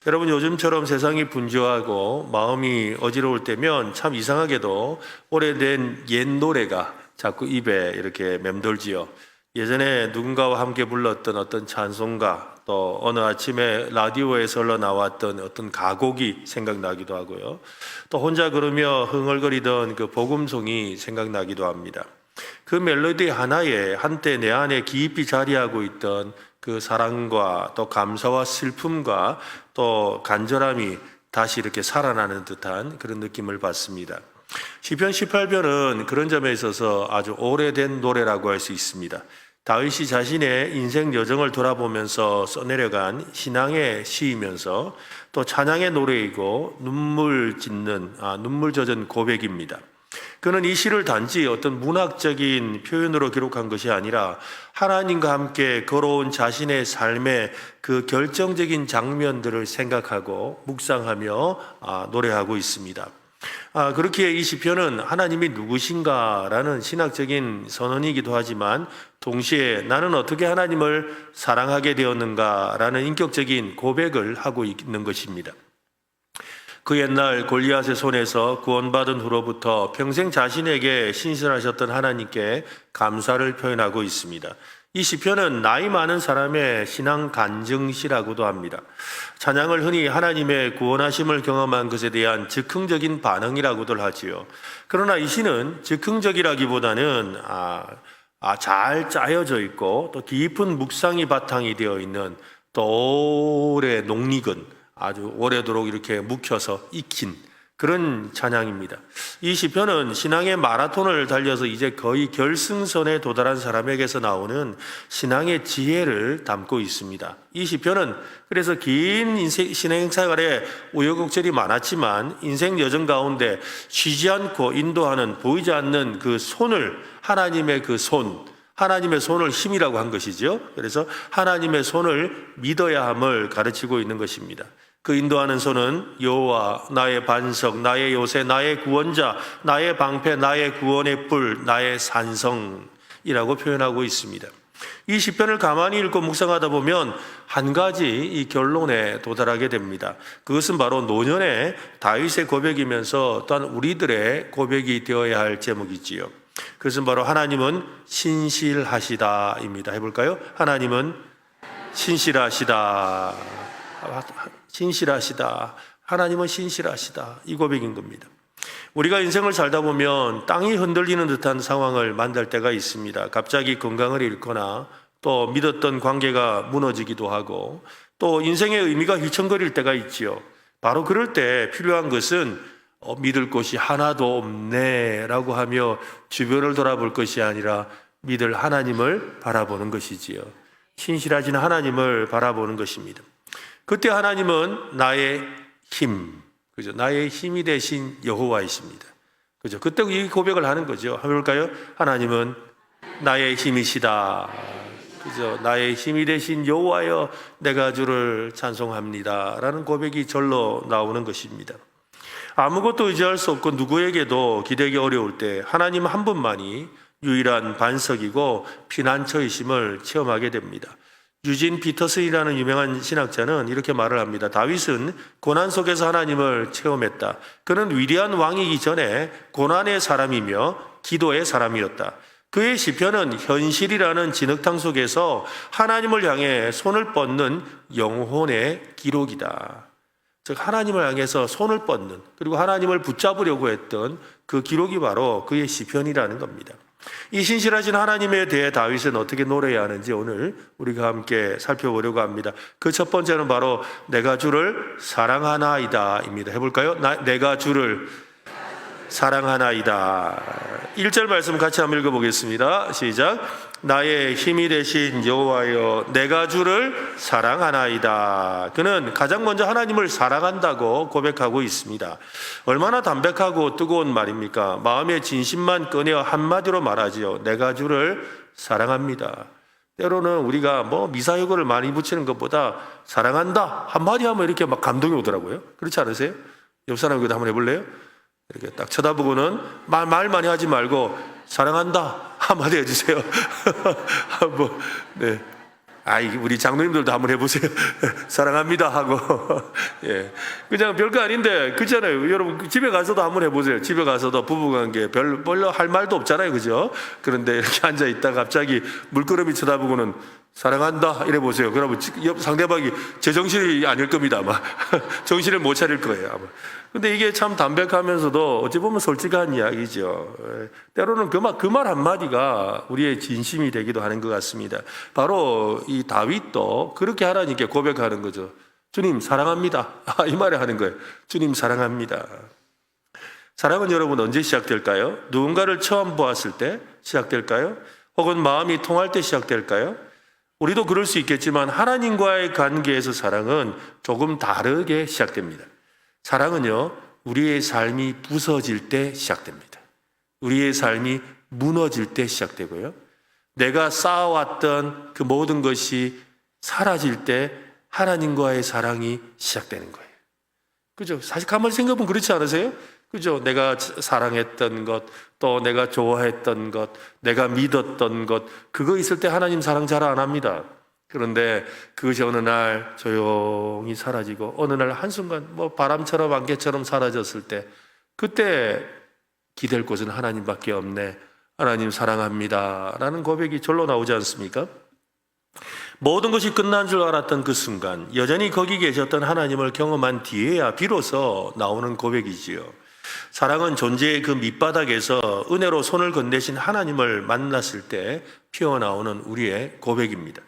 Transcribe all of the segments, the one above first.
여러분, 요즘처럼 세상이 분주하고 마음이 어지러울 때면 참 이상하게도 오래된 옛 노래가 자꾸 입에 이렇게 맴돌지요. 예전에 누군가와 함께 불렀던 어떤 찬송가, 또 어느 아침에 라디오에서 흘러나왔던 어떤 가곡이 생각나기도 하고요. 또 혼자 걸으며 흥얼거리던 그 복음송이 생각나기도 합니다. 그 멜로디 하나에 한때 내 안에 깊이 자리하고 있던 그 사랑과 또 감사와 슬픔과 또 간절함이 다시 이렇게 살아나는 듯한 그런 느낌을 받습니다. 시편 18편은 그런 점에 있어서 아주 오래된 노래라고 할 수 있습니다. 다윗이 자신의 인생 여정을 돌아보면서 써내려간 신앙의 시이면서 또 찬양의 노래이고 눈물 젖은 고백입니다. 그는 이 시를 단지 어떤 문학적인 표현으로 기록한 것이 아니라 하나님과 함께 걸어온 자신의 삶의 그 결정적인 장면들을 생각하고 묵상하며 노래하고 있습니다. 그렇기에 이 시편은 하나님이 누구신가라는 신학적인 선언이기도 하지만 동시에 나는 어떻게 하나님을 사랑하게 되었는가라는 인격적인 고백을 하고 있는 것입니다. 그 옛날 골리앗의 손에서 구원받은 후로부터 평생 자신에게 신실하셨던 하나님께 감사를 표현하고 있습니다. 이 시편은 나이 많은 사람의 신앙 간증시라고도 합니다. 찬양을 흔히 하나님의 구원하심을 경험한 것에 대한 즉흥적인 반응이라고들 하지요. 그러나 이 시는 즉흥적이라기보다는 잘 짜여져 있고 또 깊은 묵상이 바탕이 되어 있는 또 오래 녹익은 아주 오래도록 이렇게 묵혀서 익힌 그런 찬양입니다. 이 시편은 신앙의 마라톤을 달려서 이제 거의 결승선에 도달한 사람에게서 나오는 신앙의 지혜를 담고 있습니다. 이 시편은 그래서 긴 신앙생활에 우여곡절이 많았지만 인생 여정 가운데 쉬지 않고 인도하는 보이지 않는 그 손을 하나님의 하나님의 손을 힘이라고 한 것이죠. 그래서 하나님의 손을 믿어야 함을 가르치고 있는 것입니다. 그 인도하는 손은 여호와 나의 반석, 나의 요새, 나의 구원자, 나의 방패, 나의 구원의 뿔, 나의 산성이라고 표현하고 있습니다. 이 시편을 가만히 읽고 묵상하다 보면 한 가지 이 결론에 도달하게 됩니다. 그것은 바로 노년의 다윗의 고백이면서 또한 우리들의 고백이 되어야 할 제목이지요. 그것은 바로 하나님은 신실하시다입니다. 해볼까요? 하나님은 신실하시다. 하나님은 신실하시다. 이 고백인 겁니다. 우리가 인생을 살다 보면 땅이 흔들리는 듯한 상황을 만날 때가 있습니다. 갑자기 건강을 잃거나 또 믿었던 관계가 무너지기도 하고 또 인생의 의미가 휘청거릴 때가 있지요. 바로 그럴 때 필요한 것은 믿을 곳이 하나도 없네 라고 하며 주변을 돌아볼 것이 아니라 믿을 하나님을 바라보는 것이지요. 신실하신 하나님을 바라보는 것입니다. 그때 하나님은 나의 힘, 그죠? 나의 힘이 되신 여호와이십니다. 그죠? 그때 이 고백을 하는 거죠. 해볼까요? 하나님은 나의 힘이시다. 그죠? 나의 힘이 되신 여호와여, 내가 주를 찬송합니다. 라는 고백이 절로 나오는 것입니다. 아무것도 의지할 수 없고 누구에게도 기대기 어려울 때 하나님 한 분만이 유일한 반석이고 피난처이심을 체험하게 됩니다. 유진 피터슨이라는 유명한 신학자는 이렇게 말을 합니다. 다윗은 고난 속에서 하나님을 체험했다. 그는 위대한 왕이기 전에 고난의 사람이며 기도의 사람이었다. 그의 시편은 현실이라는 진흙탕 속에서 하나님을 향해 손을 뻗는 영혼의 기록이다. 즉 하나님을 향해서 손을 뻗는, 그리고 하나님을 붙잡으려고 했던 그 기록이 바로 그의 시편이라는 겁니다. 이 신실하신 하나님에 대해 다윗은 어떻게 노래해야 하는지 오늘 우리가 함께 살펴보려고 합니다. 그 첫 번째는 바로 내가 주를 사랑하나이다 입니다. 해볼까요? 내가 주를 사랑하나이다. 1절 말씀 같이 한번 읽어보겠습니다. 시작. 나의 힘이 되신 여호와여, 내가 주를 사랑하나이다. 그는 가장 먼저 하나님을 사랑한다고 고백하고 있습니다. 얼마나 담백하고 뜨거운 말입니까? 마음의 진심만 꺼내어 한마디로 말하지요. 내가 주를 사랑합니다. 때로는 우리가 미사여구를 많이 붙이는 것보다 사랑한다 한마디 하면 이렇게 막 감동이 오더라고요. 그렇지 않으세요? 옆 사람에게도 한번 해볼래요? 이렇게 딱 쳐다보고는 말 많이 하지 말고 사랑한다 한마디 해주세요. 네. 우리 장로님들도 한번 해보세요. 사랑합니다 하고. 예. 그냥 별거 아닌데, 그렇잖아요. 여러분, 집에 가서도 한번 해보세요. 집에 가서도 부부관계 별로 할 말도 없잖아요. 그죠? 그런데 이렇게 앉아있다가 갑자기 물끄러미 쳐다보고는 사랑한다 이래 보세요. 그러면 상대방이 제정신이 아닐 겁니다. 아마 정신을 못 차릴 거예요. 아마. 근데 이게 참 담백하면서도 어찌 보면 솔직한 이야기죠. 때로는 그 말 한마디가 우리의 진심이 되기도 하는 것 같습니다. 바로 이 다윗도 그렇게 하나님께 고백하는 거죠. 주님 사랑합니다. 이 말을 하는 거예요. 주님 사랑합니다. 사랑은 여러분 언제 시작될까요? 누군가를 처음 보았을 때 시작될까요? 혹은 마음이 통할 때 시작될까요? 우리도 그럴 수 있겠지만 하나님과의 관계에서 사랑은 조금 다르게 시작됩니다. 사랑은요, 우리의 삶이 부서질 때 시작됩니다. 우리의 삶이 무너질 때 시작되고요. 내가 쌓아왔던 그 모든 것이 사라질 때 하나님과의 사랑이 시작되는 거예요. 그죠? 사실 가만히 생각해보면 그렇지 않으세요? 그죠? 내가 사랑했던 것, 또 내가 좋아했던 것, 내가 믿었던 것, 그거 있을 때 하나님 사랑 잘 안 합니다. 그런데 그것이 어느 날 조용히 사라지고 어느 날 한순간 바람처럼 안개처럼 사라졌을 때 그때 기댈 곳은 하나님밖에 없네. 하나님 사랑합니다. 라는 고백이 절로 나오지 않습니까? 모든 것이 끝난 줄 알았던 그 순간 여전히 거기 계셨던 하나님을 경험한 뒤에야 비로소 나오는 고백이지요. 사랑은 존재의 그 밑바닥에서 은혜로 손을 건네신 하나님을 만났을 때 피어나오는 우리의 고백입니다.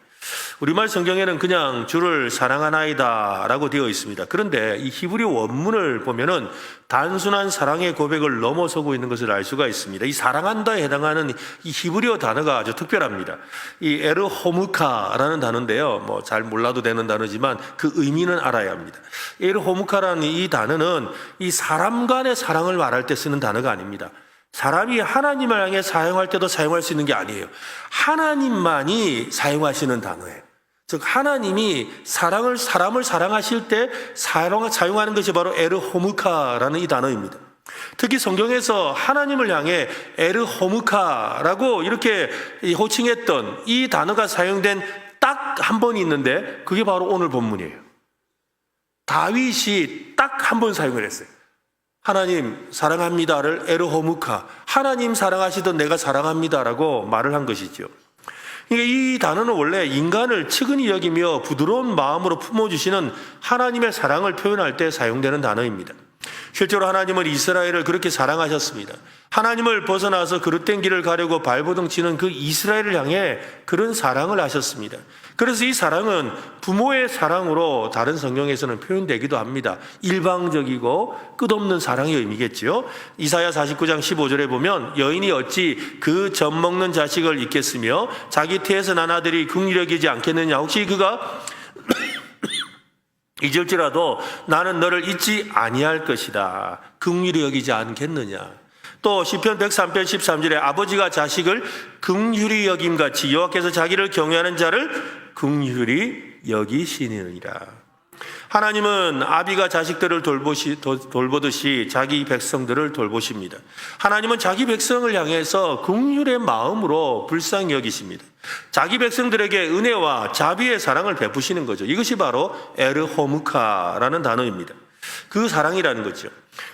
우리말 성경에는 그냥 주를 사랑하나이다 라고 되어 있습니다. 그런데 이 히브리 원문을 보면은 단순한 사랑의 고백을 넘어서고 있는 것을 알 수가 있습니다. 이 사랑한다에 해당하는 이 히브리어 단어가 아주 특별합니다. 이 에르호무카라는 단어인데요. 잘 몰라도 되는 단어지만 그 의미는 알아야 합니다. 에르호무카라는 이 단어는 이 사람 간의 사랑을 말할 때 쓰는 단어가 아닙니다. 사람이 하나님을 향해 사용할 때도 사용할 수 있는 게 아니에요. 하나님만이 사용하시는 단어예요. 즉 하나님이 사람을 사랑하실 때 사용하는 것이 바로 에르호무카라는 이 단어입니다. 특히 성경에서 하나님을 향해 에르호무카라고 이렇게 호칭했던 이 단어가 사용된 딱 한 번이 있는데 그게 바로 오늘 본문이에요. 다윗이 딱 한 번 사용을 했어요. 하나님 사랑합니다를 에르호무카, 하나님 사랑하시던 내가 사랑합니다라고 말을 한 것이죠. 이 단어는 원래 인간을 측은히 여기며 부드러운 마음으로 품어주시는 하나님의 사랑을 표현할 때 사용되는 단어입니다. 실제로 하나님은 이스라엘을 그렇게 사랑하셨습니다. 하나님을 벗어나서 그릇된 길을 가려고 발버둥 치는 그 이스라엘을 향해 그런 사랑을 하셨습니다. 그래서 이 사랑은 부모의 사랑으로 다른 성경에서는 표현되기도 합니다. 일방적이고 끝없는 사랑의 의미겠죠. 이사야 49장 15절에 보면 여인이 어찌 그 젖 먹는 자식을 잊겠으며 자기 태에서 난 아들이 긍휼히 여기지 않겠느냐. 혹시 그가 잊을지라도 나는 너를 잊지 아니할 것이다. 긍휼히 여기지 않겠느냐. 또 시편 103편 13절에 아버지가 자식을 긍휼히 여김같이 여호와께서 자기를 경외하는 자를 긍휼히 여기시느니라. 하나님은 아비가 자식들을 돌보듯이 자기 백성들을 돌보십니다. 하나님은 자기 백성을 향해서 긍휼의 마음으로 불쌍히 여기십니다. 자기 백성들에게 은혜와 자비의 사랑을 베푸시는 거죠. 이것이 바로 에르호무카라는 단어입니다. 그 사랑이라는 거죠.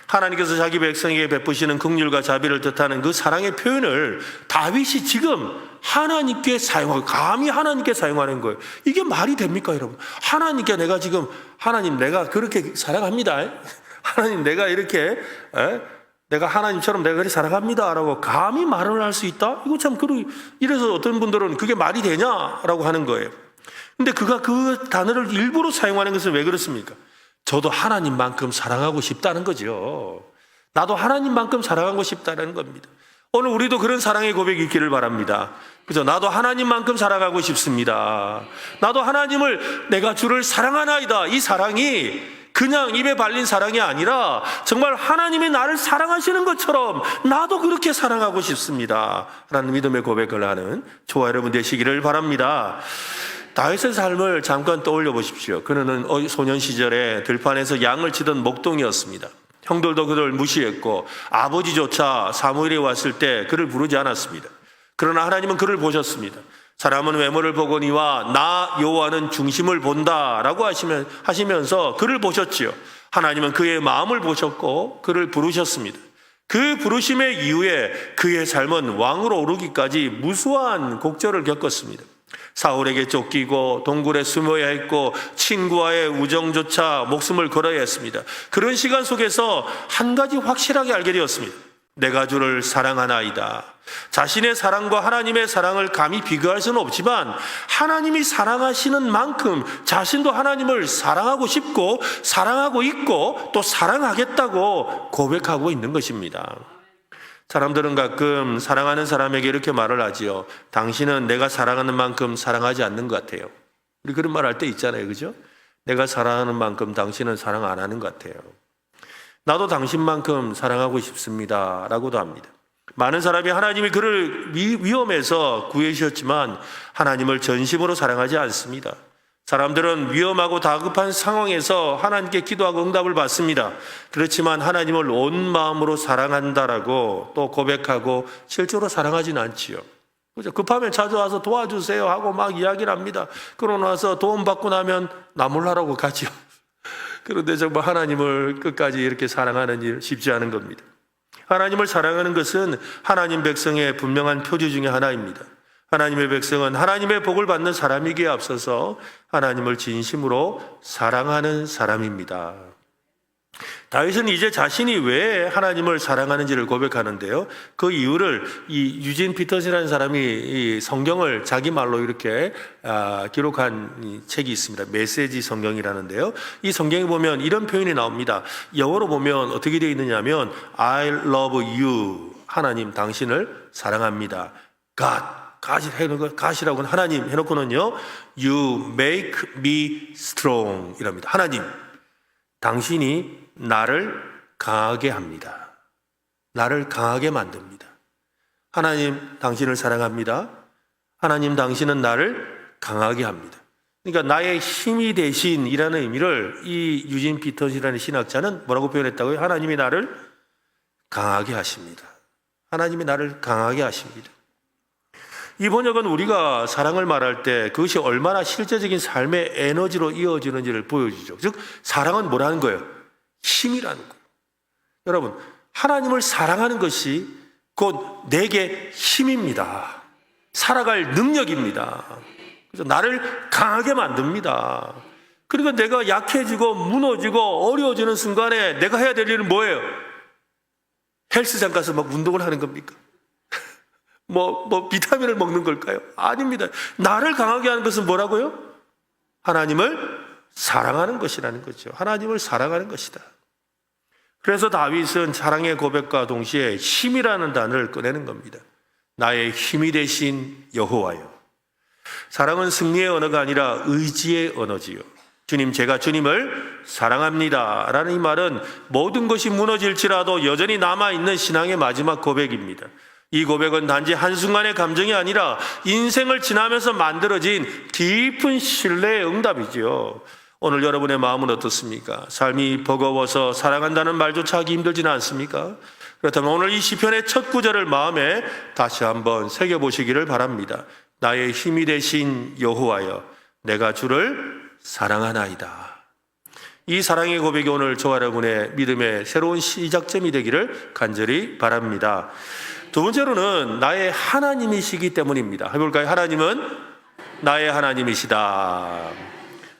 하나님께서 자기 백성에게 베푸시는 긍휼과 자비를 뜻하는 그 사랑의 표현을 다윗이 지금 하나님께 사용하고 감히 하나님께 사용하는 거예요. 이게 말이 됩니까, 여러분? 하나님께 내가 지금 하나님 내가 그렇게 사랑합니다. 하나님 내가 이렇게 내가 하나님처럼 내가 그렇게 사랑합니다라고 감히 말을 할 수 있다? 이거 참 이래서 어떤 분들은 그게 말이 되냐라고 하는 거예요. 근데 그가 그 단어를 일부러 사용하는 것은 왜 그렇습니까? 저도 하나님만큼 사랑하고 싶다는 거죠. 나도 하나님만큼 사랑하고 싶다는 겁니다. 오늘 우리도 그런 사랑의 고백이 있기를 바랍니다. 그죠? 나도 하나님만큼 사랑하고 싶습니다. 나도 하나님을 내가 주를 사랑하나이다. 이 사랑이 그냥 입에 발린 사랑이 아니라 정말 하나님이 나를 사랑하시는 것처럼 나도 그렇게 사랑하고 싶습니다. 라는 믿음의 고백을 하는 저와 여러분 되시기를 바랍니다. 다윗의 삶을 잠깐 떠올려 보십시오. 그는 소년 시절에 들판에서 양을 치던 목동이었습니다. 형들도 그를 무시했고 아버지조차 사무엘이 왔을 때 그를 부르지 않았습니다. 그러나 하나님은 그를 보셨습니다. 사람은 외모를 보거니와 나 여호와는 중심을 본다라고 하시면서 그를 보셨지요. 하나님은 그의 마음을 보셨고 그를 부르셨습니다. 그 부르심의 이후에 그의 삶은 왕으로 오르기까지 무수한 곡절을 겪었습니다. 사울에게 쫓기고 동굴에 숨어야 했고 친구와의 우정조차 목숨을 걸어야 했습니다. 그런 시간 속에서 한 가지 확실하게 알게 되었습니다. 내가 주를 사랑하나이다. 자신의 사랑과 하나님의 사랑을 감히 비교할 수는 없지만 하나님이 사랑하시는 만큼 자신도 하나님을 사랑하고 싶고 사랑하고 있고 또 사랑하겠다고 고백하고 있는 것입니다. 사람들은 가끔 사랑하는 사람에게 이렇게 말을 하지요. 당신은 내가 사랑하는 만큼 사랑하지 않는 것 같아요. 우리 그런 말 할 때 있잖아요. 그죠? 내가 사랑하는 만큼 당신은 사랑 안 하는 것 같아요. 나도 당신만큼 사랑하고 싶습니다 라고도 합니다. 많은 사람이 하나님이 그를 위험에서 구해주셨지만 하나님을 전심으로 사랑하지 않습니다. 사람들은 위험하고 다급한 상황에서 하나님께 기도하고 응답을 받습니다. 그렇지만 하나님을 온 마음으로 사랑한다라고 또 고백하고 실제로 사랑하지는 않지요. 그죠? 급하면 찾아와서 도와주세요 하고 막 이야기를 합니다. 그러고 나서 도움 받고 나면 나 몰라라고 가죠. 그런데 정말 하나님을 끝까지 이렇게 사랑하는 일 쉽지 않은 겁니다. 하나님을 사랑하는 것은 하나님 백성의 분명한 표지 중에 하나입니다. 하나님의 백성은 하나님의 복을 받는 사람이기에 앞서서 하나님을 진심으로 사랑하는 사람입니다. 다윗은 이제 자신이 왜 하나님을 사랑하는지를 고백하는데요. 그 이유를 이 유진 피터슨이라는 사람이 이 성경을 자기 말로 이렇게 기록한 이 책이 있습니다. 메시지 성경이라는데요. 이 성경에 보면 이런 표현이 나옵니다. 영어로 보면 어떻게 되어 있느냐면 I love you. 하나님 당신을 사랑합니다. God이라고는 하나님 해놓고는요. You make me strong 이랍니다. 하나님 당신이 나를 강하게 합니다. 나를 강하게 만듭니다. 하나님 당신을 사랑합니다. 하나님 당신은 나를 강하게 합니다. 그러니까 나의 힘이 되신이라는 의미를 이 유진 피터슨이라는 신학자는 뭐라고 표현했다고요? 하나님이 나를 강하게 하십니다. 하나님이 나를 강하게 하십니다. 이 번역은 우리가 사랑을 말할 때 그것이 얼마나 실제적인 삶의 에너지로 이어지는지를 보여주죠. 즉 사랑은 뭐라는 거예요? 힘이라는 거예요. 여러분 하나님을 사랑하는 것이 곧 내게 힘입니다. 살아갈 능력입니다. 그래서 나를 강하게 만듭니다. 그리고 내가 약해지고 무너지고 어려워지는 순간에 내가 해야 될 일은 뭐예요? 헬스장 가서 막 운동을 하는 겁니까? 비타민을 먹는 걸까요? 아닙니다. 나를 강하게 하는 것은 뭐라고요? 하나님을 사랑하는 것이라는 거죠. 하나님을 사랑하는 것이다. 그래서 다윗은 사랑의 고백과 동시에 힘이라는 단어를 꺼내는 겁니다. 나의 힘이 되신 여호와여. 사랑은 승리의 언어가 아니라 의지의 언어지요. 주님, 제가 주님을 사랑합니다 라는 이 말은 모든 것이 무너질지라도 여전히 남아있는 신앙의 마지막 고백입니다. 이 고백은 단지 한순간의 감정이 아니라 인생을 지나면서 만들어진 깊은 신뢰의 응답이지요. 오늘 여러분의 마음은 어떻습니까? 삶이 버거워서 사랑한다는 말조차 하기 힘들지는 않습니까? 그렇다면 오늘 이 시편의 첫 구절을 마음에 다시 한번 새겨보시기를 바랍니다. 나의 힘이 되신 여호와여, 내가 주를 사랑하나이다. 이 사랑의 고백이 오늘 저와 여러분의 믿음의 새로운 시작점이 되기를 간절히 바랍니다. 두 번째로는 나의 하나님이시기 때문입니다. 해볼까요? 하나님은 나의 하나님이시다.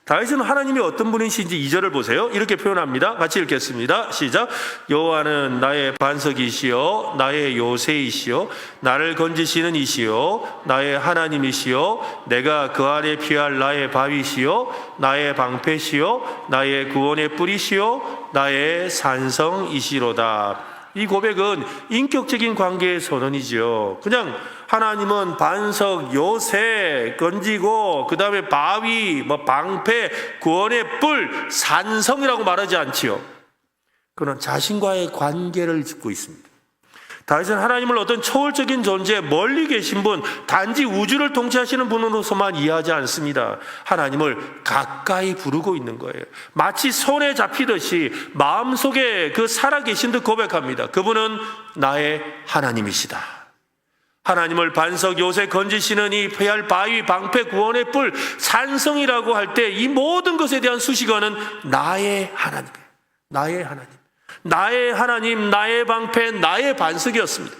다윗은 하나님이 어떤 분이신지 2절을 보세요. 이렇게 표현합니다. 같이 읽겠습니다. 시작. 여호와는 나의 반석이시요 나의 요새이시요 나를 건지시는 이시요 나의 하나님이시요 내가 그 아래 피할 나의 바위시요 나의 방패시요 나의 구원의 뿌리시요 나의 산성이시로다. 이 고백은 인격적인 관계의 선언이지요. 그냥 하나님은 반석, 요새, 건지고 그 다음에 바위, 방패, 구원의 뿔, 산성이라고 말하지 않지요. 그는 자신과의 관계를 짓고 있습니다. 다윗은 하나님을 어떤 초월적인 존재, 멀리 계신 분, 단지 우주를 통치하시는 분으로서만 이해하지 않습니다. 하나님을 가까이 부르고 있는 거예요. 마치 손에 잡히듯이 마음속에 그 살아계신 듯 고백합니다. 그분은 나의 하나님이시다. 하나님을 반석 요새 건지시는 이 폐할 바위 방패 구원의 뿔 산성이라고 할 때 이 모든 것에 대한 수식어는 나의 하나님이에요. 나의 하나님, 나의 하나님, 나의 방패, 나의 반석이었습니다.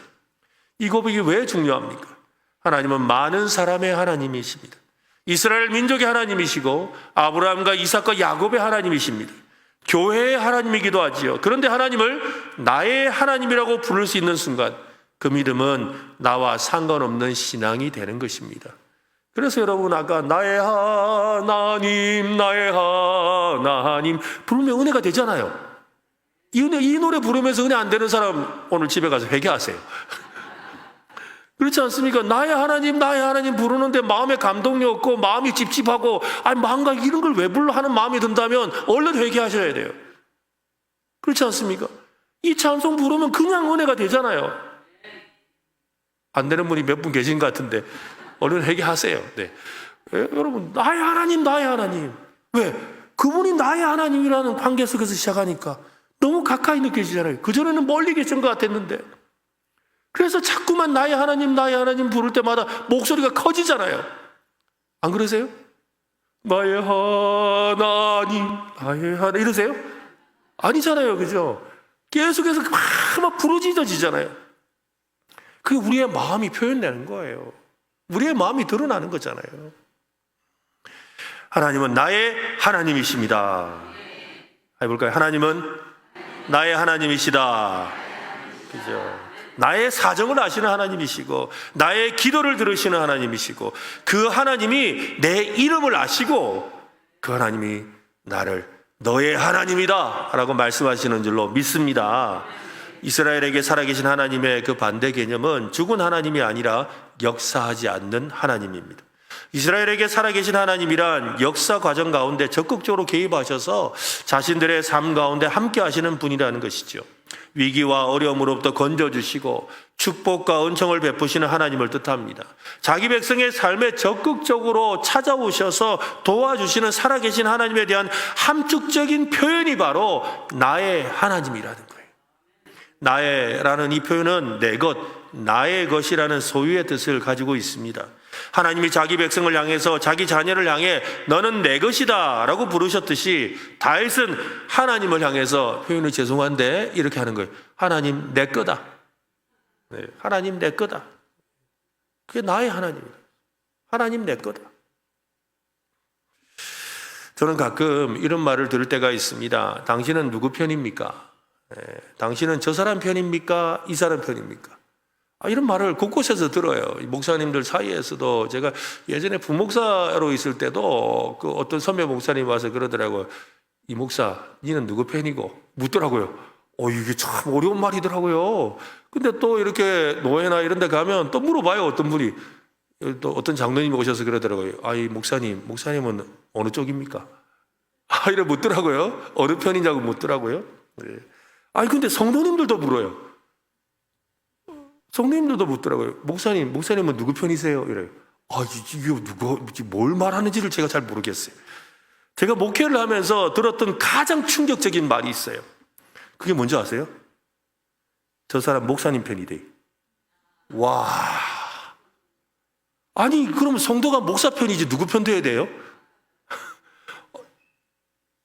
이 고백이 왜 중요합니까? 하나님은 많은 사람의 하나님이십니다. 이스라엘 민족의 하나님이시고 아브라함과 이삭과 야곱의 하나님이십니다. 교회의 하나님이기도 하지요. 그런데 하나님을 나의 하나님이라고 부를 수 있는 순간 그 믿음은 나와 상관없는 신앙이 되는 것입니다. 그래서 여러분 아까 나의 하나님, 나의 하나님 부르면 은혜가 되잖아요. 이 노래 부르면서 은혜 안 되는 사람 오늘 집에 가서 회개하세요. 그렇지 않습니까? 나의 하나님 부르는데 마음에 감동이 없고 마음이 찝찝하고 마음과 이런 걸 왜 불러 하는 마음이 든다면 얼른 회개하셔야 돼요. 그렇지 않습니까? 이 찬송 부르면 그냥 은혜가 되잖아요. 안 되는 분이 몇 분 계신 것 같은데 얼른 회개하세요. 네. 여러분 나의 하나님 왜? 그분이 나의 하나님이라는 관계 속에서 시작하니까 너무 가까이 느껴지잖아요. 그전에는 멀리 계신 것 같았는데 그래서 자꾸만 나의 하나님 부를 때마다 목소리가 커지잖아요. 안 그러세요? 나의 하나님 이러세요? 아니잖아요. 그죠? 계속해서 막 부르짖어지잖아요. 그게 우리의 마음이 표현되는 거예요. 우리의 마음이 드러나는 거잖아요. 하나님은 나의 하나님이십니다. 해볼까요? 하나님은 나의 하나님이시다. 그죠? 나의 사정을 아시는 하나님이시고 나의 기도를 들으시는 하나님이시고 그 하나님이 내 이름을 아시고 그 하나님이 나를 너의 하나님이다 라고 말씀하시는 줄로 믿습니다. 이스라엘에게 살아계신 하나님의 그 반대 개념은 죽은 하나님이 아니라 역사하지 않는 하나님입니다. 이스라엘에게 살아계신 하나님이란 역사 과정 가운데 적극적으로 개입하셔서 자신들의 삶 가운데 함께 하시는 분이라는 것이죠. 위기와 어려움으로부터 건져주시고 축복과 은총을 베푸시는 하나님을 뜻합니다. 자기 백성의 삶에 적극적으로 찾아오셔서 도와주시는 살아계신 하나님에 대한 함축적인 표현이 바로 나의 하나님이라는 거예요. 나의라는 이 표현은 내 것, 나의 것이라는 소유의 뜻을 가지고 있습니다. 하나님이 자기 백성을 향해서 자기 자녀를 향해 너는 내 것이다 라고 부르셨듯이 다윗은 하나님을 향해서 표현이 죄송한데 이렇게 하는 거예요. 하나님 내 거다. 네, 하나님 내 거다. 그게 나의 하나님이다. 하나님 내 거다. 저는 가끔 이런 말을 들을 때가 있습니다. 당신은 누구 편입니까? 당신은 저 사람 편입니까? 이 사람 편입니까? 이런 말을 곳곳에서 들어요. 목사님들 사이에서도 제가 예전에 부목사로 있을 때도 그 어떤 선배 목사님이 와서 그러더라고요. 이 목사, 니는 누구 편이고? 묻더라고요. 이게 참 어려운 말이더라고요. 근데 또 이렇게 노회나 이런 데 가면 또 물어봐요. 어떤 분이. 또 어떤 장로님이 오셔서 그러더라고요. 이 목사님은 어느 쪽입니까? 이래 묻더라고요. 어느 편이냐고 묻더라고요. 네. 근데 성도님들도 물어요. 성도님들도 묻더라고요. 목사님은 누구 편이세요? 이래요. 이게 뭘 말하는지를 제가 잘 모르겠어요. 제가 목회를 하면서 들었던 가장 충격적인 말이 있어요. 그게 뭔지 아세요? 저 사람 목사님 편이래. 와. 그러면 성도가 목사 편이지 누구 편 돼야 돼요?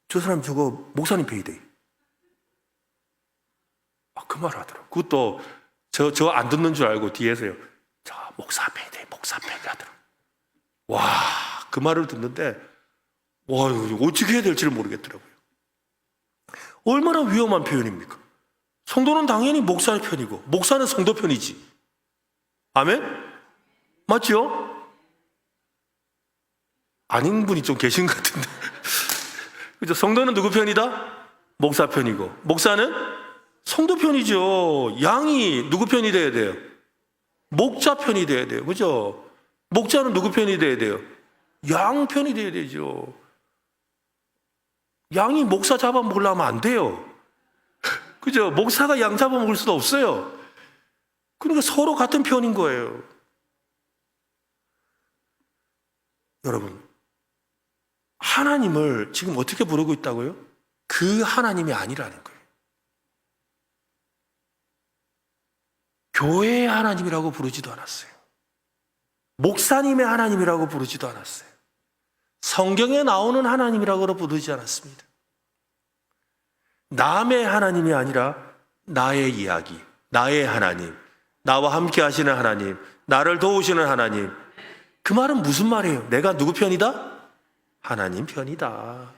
저 사람 저거 목사님 편이래. 그 말을 하더라고요. 그것도 저 안 듣는 줄 알고 뒤에서요. 저 목사 편이래, 목사 편이 하더라고요. 와, 그 말을 듣는데 어떻게 해야 될지를 모르겠더라고요. 얼마나 위험한 표현입니까? 성도는 당연히 목사의 편이고 목사는 성도 편이지. 아멘? 맞죠? 아닌 분이 좀 계신 것 같은데. 그죠? 성도는 누구 편이다? 목사 편이고 목사는 성도 편이죠. 양이 누구 편이 돼야 돼요? 목자 편이 돼야 돼요. 그죠? 목자는 누구 편이 돼야 돼요? 양 편이 돼야 되죠. 양이 목사 잡아먹으려면 안 돼요. 그죠? 목사가 양 잡아먹을 수도 없어요. 그러니까 서로 같은 편인 거예요. 여러분, 하나님을 지금 어떻게 부르고 있다고요? 그 하나님이 아니라는 거예요. 교회의 하나님이라고 부르지도 않았어요. 목사님의 하나님이라고 부르지도 않았어요. 성경에 나오는 하나님이라고 부르지 않았습니다. 남의 하나님이 아니라 나의 이야기, 나의 하나님, 나와 함께 하시는 하나님, 나를 도우시는 하나님. 그 말은 무슨 말이에요? 내가 누구 편이다? 하나님 편이다.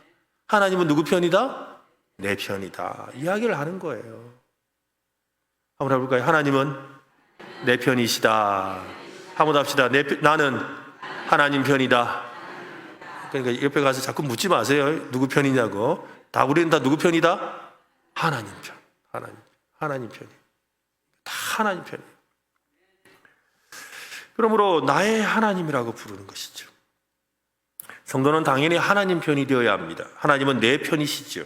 하나님은 누구 편이다? 내 편이다. 이야기를 하는 거예요. 한번 해볼까요? 하나님은 내 편이시다. 한번 합시다. 나는 하나님 편이다. 그러니까 옆에 가서 자꾸 묻지 마세요. 누구 편이냐고. 우리는 다 누구 편이다? 하나님 편. 하나님 편이. 다 하나님 편이에요. 그러므로 나의 하나님이라고 부르는 것이죠. 성도는 당연히 하나님 편이 되어야 합니다. 하나님은 내 편이시죠.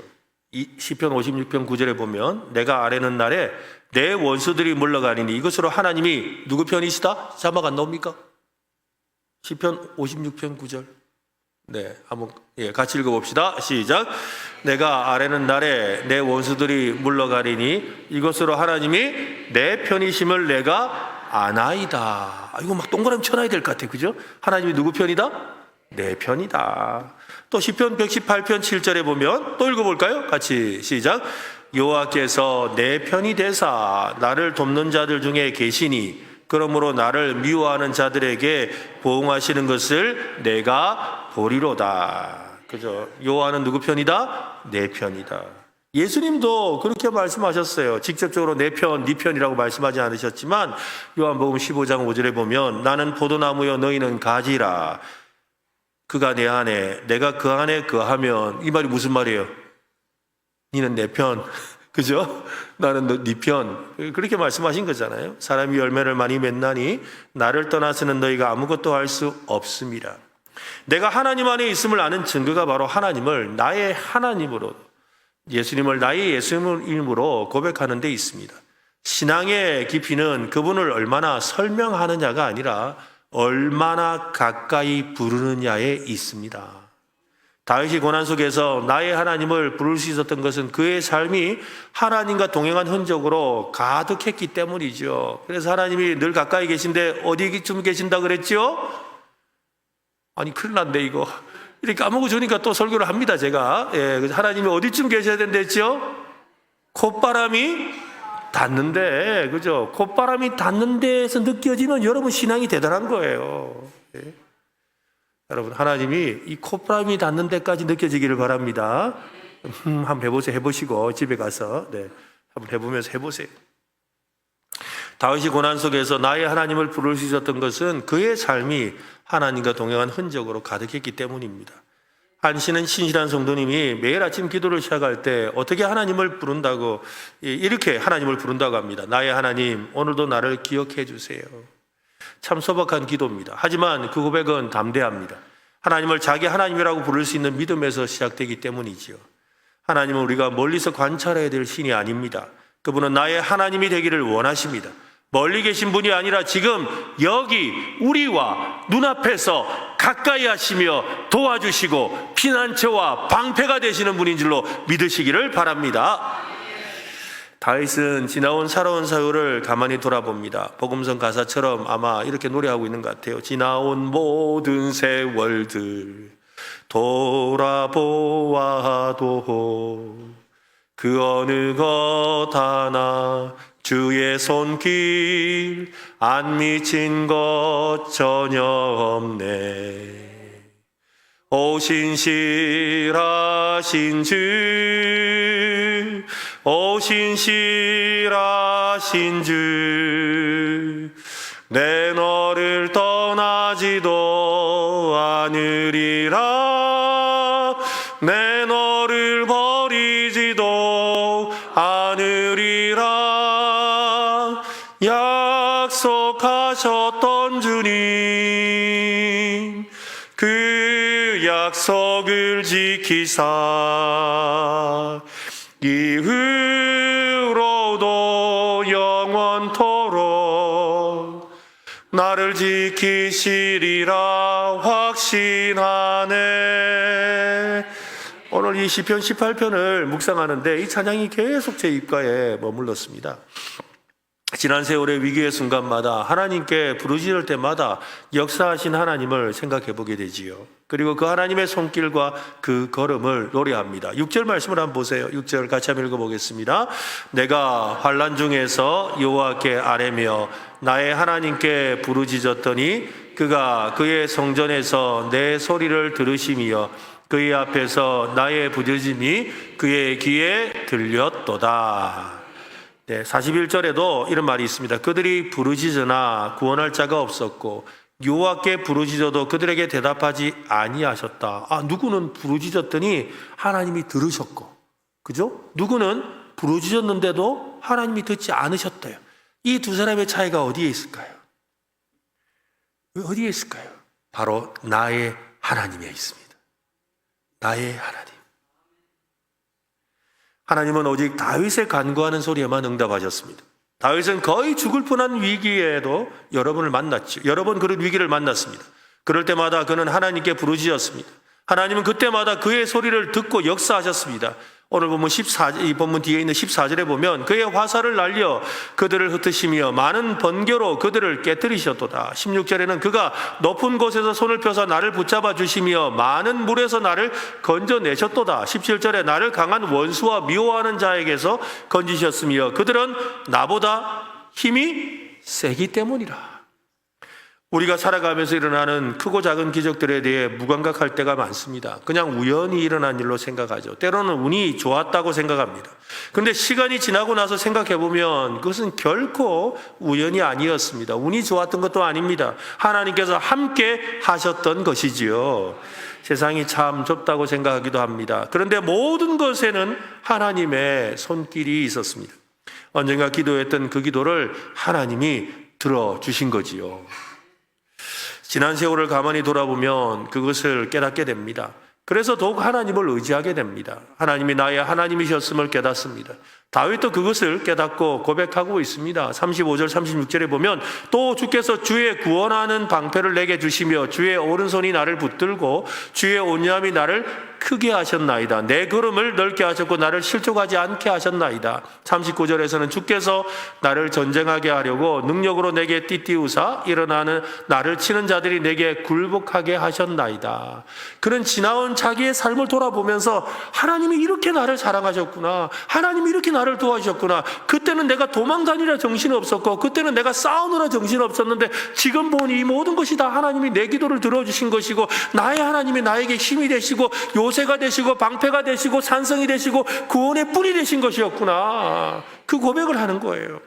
시편 56편 9절에 보면 내가 아뢰는 날에 내 원수들이 물러가리니 이것으로 하나님이 누구 편이시다? 자막 안 나옵니까? 시편 56편 9절. 네, 한번 같이 읽어봅시다. 시작. 내가 아뢰는 날에 내 원수들이 물러가리니 이것으로 하나님이 내 편이심을 내가 아나이다. 이거 막 동그라미 쳐놔야 될 것 같아요. 그죠? 하나님이 누구 편이다? 내 편이다. 또 시편 118편 7절에 보면 또 읽어볼까요? 같이 시작. 여호와께서 내 편이 되사 나를 돕는 자들 중에 계시니 그러므로 나를 미워하는 자들에게 보응하시는 것을 내가 보리로다. 그죠? 여호와는 누구 편이다? 내 편이다. 예수님도 그렇게 말씀하셨어요. 직접적으로 내 편, 네 편이라고 말씀하지 않으셨지만 요한복음 15장 5절에 보면 나는 포도나무여 너희는 가지라. 그가 내 안에 내가 그 안에 거하면 이 말이 무슨 말이에요? 너는 내 편. 그죠? 나는 네 편. 그렇게 말씀하신 거잖아요. 사람이 열매를 많이 맺나니 나를 떠나서는 너희가 아무것도 할 수 없습니다. 내가 하나님 안에 있음을 아는 증거가 바로 하나님을 나의 하나님으로, 예수님을 나의 예수님으로 고백하는 데 있습니다. 신앙의 깊이는 그분을 얼마나 설명하느냐가 아니라 얼마나 가까이 부르느냐에 있습니다. 다윗이 고난 속에서 나의 하나님을 부를 수 있었던 것은 그의 삶이 하나님과 동행한 흔적으로 가득했기 때문이죠. 그래서 하나님이 늘 가까이 계신데 어디쯤 계신다 그랬죠? 아니 큰일 났네 이거. 이렇게 까먹어 주니까 또 설교를 합니다 제가. 하나님이 어디쯤 계셔야 된댔죠? 콧바람이 닿는데, 그죠? 콧바람이 닿는 데에서 느껴지면 여러분 신앙이 대단한 거예요. 여러분 하나님이 이 콧바람이 닿는 데까지 느껴지기를 바랍니다. 한번 해보세요. 해보시고 집에 가서 한번 해보면서 해보세요. 다윗이 고난 속에서 나의 하나님을 부를 수 있었던 것은 그의 삶이 하나님과 동행한 흔적으로 가득했기 때문입니다. 한 씨는 신실한 성도님이 매일 아침 기도를 시작할 때 어떻게 하나님을 부른다고, 이렇게 하나님을 부른다고 합니다. 나의 하나님, 오늘도 나를 기억해 주세요. 참 소박한 기도입니다. 하지만 그 고백은 담대합니다. 하나님을 자기 하나님이라고 부를 수 있는 믿음에서 시작되기 때문이지요. 하나님은 우리가 멀리서 관찰해야 될 신이 아닙니다. 그분은 나의 하나님이 되기를 원하십니다. 멀리 계신 분이 아니라 지금 여기 우리와 눈앞에서 가까이 하시며 도와주시고 피난처와 방패가 되시는 분인 줄로 믿으시기를 바랍니다. 다윗은 지나온 살아온 사유를 가만히 돌아봅니다. 복음성 가사처럼 아마 이렇게 노래하고 있는 것 같아요. 지나온 모든 세월들 돌아보아도 그 어느 것 하나 주의 손길 안 미친 것 전혀 없네. 오 신실하신 주, 오 신실하신 주, 내 너를 떠나지도 않으리라. 내 너를 버리지도 않으리라. 약속하셨던 주님, 그 약속을 지키사 이후로도 영원토록 나를 지키시리라 확신하네. 오늘 이 시편 18편을 묵상하는데 이 찬양이 계속 제 입가에 머물렀습니다. 지난 세월의 위기의 순간마다 하나님께 부르짖을 때마다 역사하신 하나님을 생각해 보게 되지요. 그리고 그 하나님의 손길과 그 걸음을 노래합니다. 6절 말씀을 한번 보세요. 6절 같이 한번 읽어보겠습니다. 내가 환난 중에서 여호와께 아뢰며 나의 하나님께 부르짖었더니 그가 그의 성전에서 내 소리를 들으시며 그의 앞에서 나의 부르짖음이 그의 귀에 들렸도다. 네, 41절에도 이런 말이 있습니다. 그들이 부르짖으나 구원할 자가 없었고 여호와께 부르짖어도 그들에게 대답하지 아니하셨다. 누구는 부르짖었더니 하나님이 들으셨고, 그죠? 누구는 부르짖었는데도 하나님이 듣지 않으셨대요. 이 두 사람의 차이가 어디에 있을까요? 어디에 있을까요? 바로 나의 하나님에 있습니다. 나의 하나님. 하나님은 오직 다윗의 간구하는 소리에만 응답하셨습니다. 다윗은 거의 죽을 뻔한 위기에도 여러분을 만났죠. 여러 번 그런 위기를 만났습니다. 그럴 때마다 그는 하나님께 부르짖었습니다. 하나님은 그때마다 그의 소리를 듣고 역사하셨습니다. 오늘 보면 이 본문 뒤에 있는 14절에 보면 그의 화살을 날려 그들을 흩으시며 많은 번개로 그들을 깨뜨리셨도다. 16절에는 그가 높은 곳에서 손을 펴서 나를 붙잡아 주시며 많은 물에서 나를 건져내셨도다. 17절에 나를 강한 원수와 미워하는 자에게서 건지셨으며 그들은 나보다 힘이 세기 때문이라. 우리가 살아가면서 일어나는 크고 작은 기적들에 대해 무감각할 때가 많습니다. 그냥 우연히 일어난 일로 생각하죠. 때로는 운이 좋았다고 생각합니다. 그런데 시간이 지나고 나서 생각해보면 그것은 결코 우연이 아니었습니다. 운이 좋았던 것도 아닙니다. 하나님께서 함께 하셨던 것이지요. 세상이 참 좁다고 생각하기도 합니다. 그런데 모든 것에는 하나님의 손길이 있었습니다. 언젠가 기도했던 그 기도를 하나님이 들어주신 거지요. 지난 세월을 가만히 돌아보면 그것을 깨닫게 됩니다. 그래서 더욱 하나님을 의지하게 됩니다. 하나님이 나의 하나님이셨음을 깨닫습니다. 다윗도 그것을 깨닫고 고백하고 있습니다. 35절 36절에 보면 또 주께서 주의 구원하는 방패를 내게 주시며 주의 오른손이 나를 붙들고 주의 온유함이 나를 크게 하셨나이다. 내 걸음을 넓게 하셨고 나를 실족하지 않게 하셨나이다. 39절에서는 주께서 나를 전쟁하게 하려고 능력으로 내게 띠띠우사 일어나는 나를 치는 자들이 내게 굴복하게 하셨나이다. 그는 지나온 자기의 삶을 돌아보면서 하나님이 이렇게 나를 사랑하셨구나. 하나님이 이렇게 나를 도와주셨구나. 그때는 내가 도망다니라 정신이 없었고 그때는 내가 싸우느라 정신이 없었는데 지금 보니 이 모든 것이 다 하나님이 내 기도를 들어주신 것이고 나의 하나님이 나에게 힘이 되시고 요새가 되시고 방패가 되시고 산성이 되시고 구원의 뿔이 되신 것이었구나. 그 고백을 하는 거예요.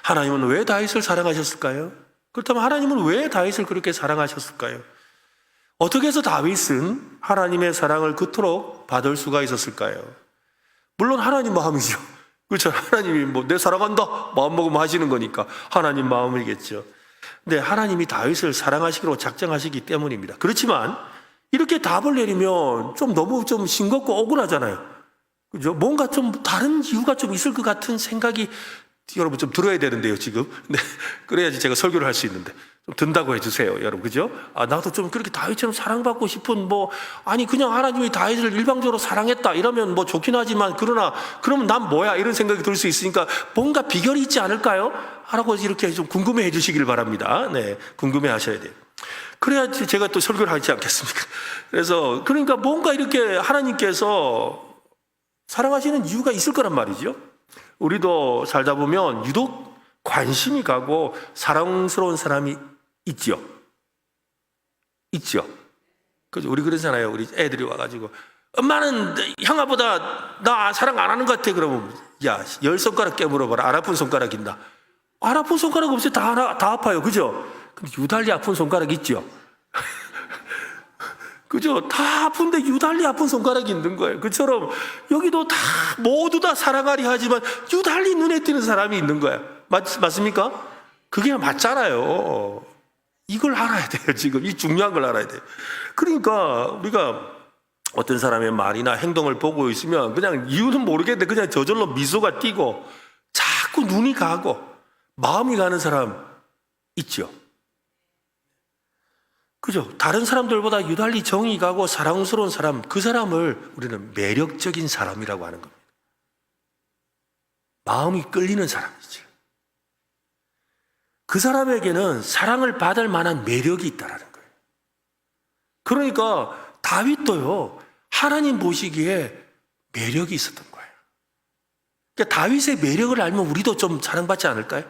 하나님은 왜 다윗을 사랑하셨을까요? 그렇다면 하나님은 왜 다윗을 그렇게 사랑하셨을까요? 어떻게 해서 다윗은 하나님의 사랑을 그토록 받을 수가 있었을까요? 물론 하나님 마음이죠. 그렇죠. 하나님이 내 사랑한다 마음먹으면 하시는 거니까 하나님 마음이겠죠. 근데 하나님이 다윗을 사랑하시기로 작정하시기 때문입니다. 그렇지만 이렇게 답을 내리면 너무 싱겁고 억울하잖아요. 그죠? 뭔가 다른 이유가 있을 것 같은 생각이 여러분 들어야 되는데요, 지금. 네. 그래야지 제가 설교를 할 수 있는데. 좀 든다고 해주세요, 여러분. 그죠? 나도 그렇게 다윗처럼 사랑받고 싶은, 그냥 하나님이 다윗을 일방적으로 사랑했다. 이러면 좋긴 하지만, 그러면 난 뭐야? 이런 생각이 들 수 있으니까 뭔가 비결이 있지 않을까요? 라고 이렇게 좀 궁금해 해 주시길 바랍니다. 네. 궁금해 하셔야 돼요. 그래야지 제가 또 설교를 하지 않겠습니까? 그러니까 뭔가 이렇게 하나님께서 사랑하시는 이유가 있을 거란 말이죠. 우리도 살다 보면 유독 관심이 가고 사랑스러운 사람이 있죠. 그죠? 우리 그러잖아요. 우리 애들이 와가지고 엄마는 형아보다 나 사랑 안 하는 것 같아. 그러면 야, 10손가락 깨물어봐라. 안 아픈 손가락 있나? 안 아픈 손가락 없이 다 아파요. 그죠? 근데 유달리 아픈 손가락 있죠. 그죠? 다 아픈데 유달리 아픈 손가락이 있는 거예요. 그처럼 여기도 모두 다 사랑하리 하지만 유달리 눈에 띄는 사람이 있는 거예요. 맞습니까? 그게 맞잖아요. 이걸 알아야 돼요. 지금 이 중요한 걸 알아야 돼요. 그러니까 우리가 어떤 사람의 말이나 행동을 보고 있으면 그냥 이유는 모르겠는데 그냥 저절로 미소가 띄고 자꾸 눈이 가고 마음이 가는 사람 있죠. 그죠? 다른 사람들보다 유달리 정이 가고 사랑스러운 사람, 그 사람을 우리는 매력적인 사람이라고 하는 겁니다. 마음이 끌리는 사람이죠. 그 사람에게는 사랑을 받을 만한 매력이 있다라는 거예요. 그러니까 다윗도요, 하나님 보시기에 매력이 있었던 거예요. 그러니까 다윗의 매력을 알면 우리도 좀 사랑받지 않을까요?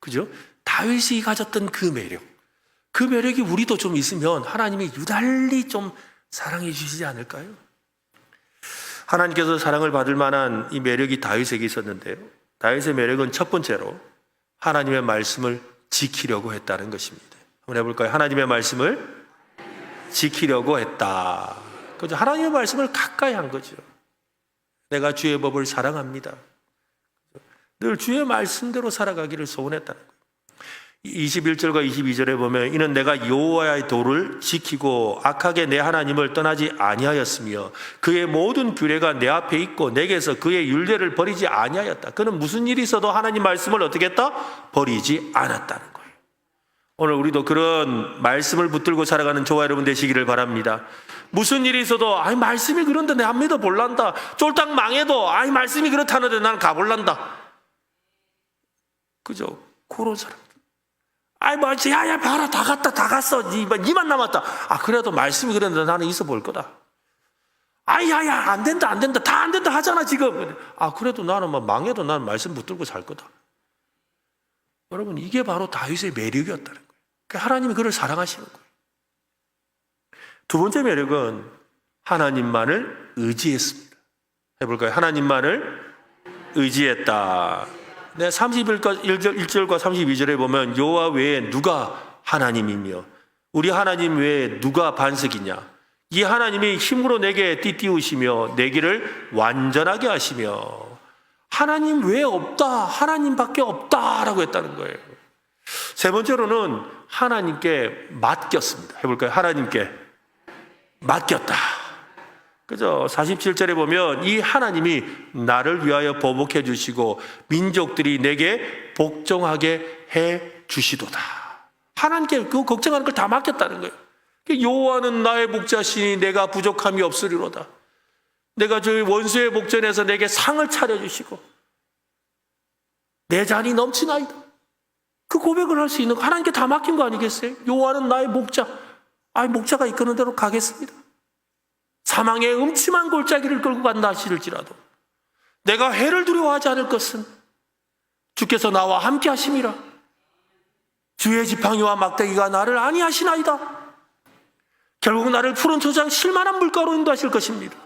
그죠? 다윗이 가졌던 그 매력이 우리도 좀 있으면 하나님이 유달리 좀 사랑해 주시지 않을까요? 하나님께서 사랑을 받을 만한 이 매력이 다윗에게 있었는데요, 다윗의 매력은 첫 번째로 하나님의 말씀을 지키려고 했다는 것입니다. 한번 해볼까요? 하나님의 말씀을 지키려고 했다. 그죠? 하나님의 말씀을 가까이 한 거죠. 내가 주의 법을 사랑합니다. 늘 주의 말씀대로 살아가기를 소원했다는 거예요. 21절과 22절에 보면 이는 내가 여호와의 도를 지키고 악하게 내 하나님을 떠나지 아니하였으며 그의 모든 규례가 내 앞에 있고 내게서 그의 율례를 버리지 아니하였다. 그는 무슨 일이 있어도 하나님 말씀을 어떻게 했다? 버리지 않았다는 거예요. 오늘 우리도 그런 말씀을 붙들고 살아가는 저와 여러분 되시기를 바랍니다. 무슨 일이 있어도 말씀이 그런데 내 안 믿어 볼란다. 쫄딱 망해도 말씀이 그렇다는데 나는 가볼란다. 그죠? 그런 사람. 야야 봐라, 다 갔어. 니만 남았다. 그래도 말씀이 그랬는데 나는 있어 볼 거다. 야야 안 된다 다 안 된다 하잖아 지금. 그래도 나는 망해도 나는 말씀 붙들고 살 거다. 여러분, 이게 바로 다윗의 매력이었다는 거예요. 하나님이 그를 사랑하시는 거예요. 두 번째 매력은 하나님만을 의지했습니다. 해볼까요? 하나님만을 의지했다. 1절과 32절에 보면 여호와 외에 누가 하나님이며 우리 하나님 외에 누가 반석이냐, 이 하나님이 힘으로 내게 띠띠우시며 내 길을 완전하게 하시며, 하나님 외에 없다, 하나님밖에 없다라고 했다는 거예요. 세 번째로는 하나님께 맡겼습니다. 해볼까요? 하나님께 맡겼다. 그죠? 47절에 보면 이 하나님이 나를 위하여 보복해 주시고 민족들이 내게 복종하게 해 주시도다. 하나님께 그 걱정하는 걸 다 맡겼다는 거예요. 여호와는 나의 목자시니 내가 부족함이 없으리로다. 내가 저희 원수의 목전에서 내게 상을 차려주시고 내 잔이 넘치나이다. 그 고백을 할 수 있는 거 하나님께 다 맡긴 거 아니겠어요? 여호와는 나의 목자. 목자가 이끄는 대로 가겠습니다. 사망의 음침한 골짜기를 끌고 간다 하실지라도 내가 해를 두려워하지 않을 것은 주께서 나와 함께 하심이라. 주의 지팡이와 막대기가 나를 안위하시나이다. 결국 나를 푸른 초장 실만한 물가로 인도하실 것입니다.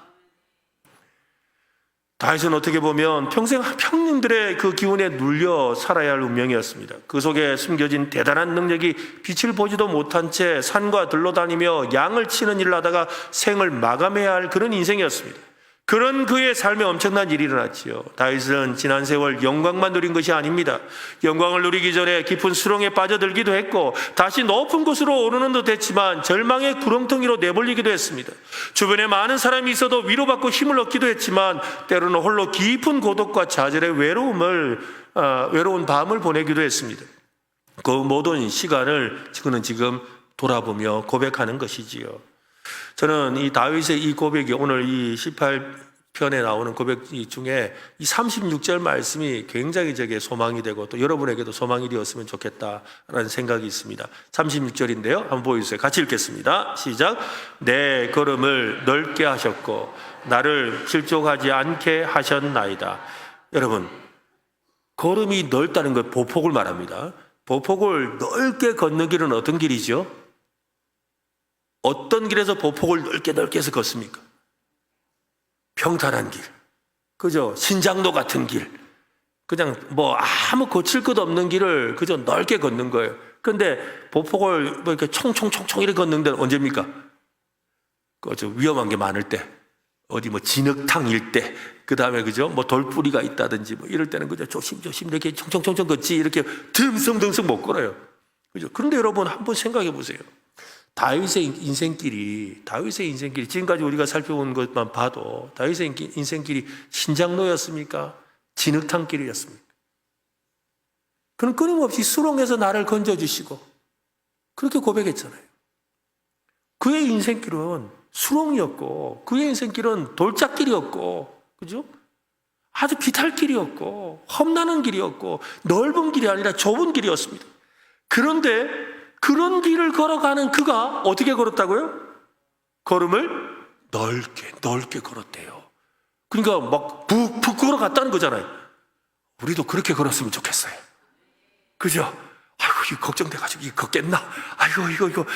다윗은 어떻게 보면 평생 평민들의 그 기운에 눌려 살아야 할 운명이었습니다. 그 속에 숨겨진 대단한 능력이 빛을 보지도 못한 채 산과 들로 다니며 양을 치는 일을 하다가 생을 마감해야 할 그런 인생이었습니다. 그런 그의 삶에 엄청난 일이 일어났지요. 다윗은 지난 세월 영광만 누린 것이 아닙니다. 영광을 누리기 전에 깊은 수렁에 빠져들기도 했고 다시 높은 곳으로 오르는 듯 했지만 절망의 구렁텅이로 내몰리기도 했습니다. 주변에 많은 사람이 있어도 위로받고 힘을 얻기도 했지만 때로는 홀로 깊은 고독과 좌절의 외로운 밤을 보내기도 했습니다. 그 모든 시간을 그는 지금 돌아보며 고백하는 것이지요. 저는 이 다윗의 이 고백이 오늘 이 18편에 나오는 고백 중에 이 36절 말씀이 굉장히 제게 소망이 되고 또 여러분에게도 소망이 되었으면 좋겠다라는 생각이 있습니다. 36절인데요. 한번 보여주세요. 같이 읽겠습니다. 시작. 내 걸음을 넓게 하셨고 나를 실족하지 않게 하셨나이다. 여러분, 걸음이 넓다는 것 보폭을 말합니다. 보폭을 넓게 걷는 길은 어떤 길이죠? 어떤 길에서 보폭을 넓게 해서 걷습니까? 평탄한 길, 그죠? 신장로 같은 길, 그냥 아무 거칠 것 없는 길을 그저 넓게 걷는 거예요. 그런데 보폭을 이렇게 총총총총 이렇게 걷는 데는 언제입니까? 그저 위험한 게 많을 때, 어디 진흙탕일 때, 그 다음에 그죠? 돌뿌리가 있다든지 이럴 때는 그저 조심조심 이렇게 총총총총 걷지 이렇게 듬성듬성 못 걸어요. 그죠? 그런데 여러분 한번 생각해 보세요. 다윗의 인생길이 지금까지 우리가 살펴본 것만 봐도 다윗의 인생길이 신장로였습니까? 진흙탕길이었습니까? 그는 끊임없이 수렁에서 나를 건져주시고 그렇게 고백했잖아요. 그의 인생길은 수렁이었고 그의 인생길은 돌짝길이었고, 그죠? 아주 비탈길이었고 험난한 길이었고 넓은 길이 아니라 좁은 길이었습니다. 그런데 그런 길을 걸어가는 그가 어떻게 걸었다고요? 걸음을 넓게 걸었대요. 그러니까 막 푹푹 걸어갔다는 거잖아요. 우리도 그렇게 걸었으면 좋겠어요. 그죠? 아이고, 이거 걱정돼가지고 이거 걷겠나? 아이고, 이거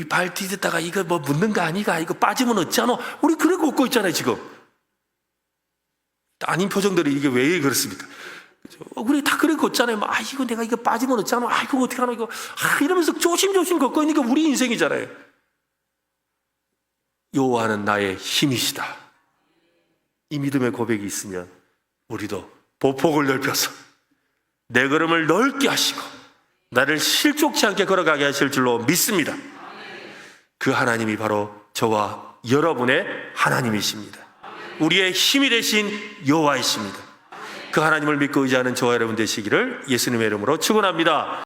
발 디뎠다가 이거 뭐 묻는 거 아니가? 이거 빠지면 어쩌노? 우리 그래 걷고 있잖아요, 지금. 아닌 표정들이 이게 왜 그렇습니까? 우리 다 그래 걷잖아요. 막, 이거 내가 이거 빠지면 어쩌노? 이거 어떻게 하노? 이거 이러면서 조심조심 걷고 있는 게 우리 인생이잖아요. 여호와는 나의 힘이시다. 이 믿음의 고백이 있으면 우리도 보폭을 넓혀서 내 걸음을 넓게 하시고 나를 실족치 않게 걸어가게 하실 줄로 믿습니다. 그 하나님이 바로 저와 여러분의 하나님이십니다. 우리의 힘이 되신 여호와이십니다. 그 하나님을 믿고 의지하는 저와 여러분 되시기를 예수님의 이름으로 축원합니다.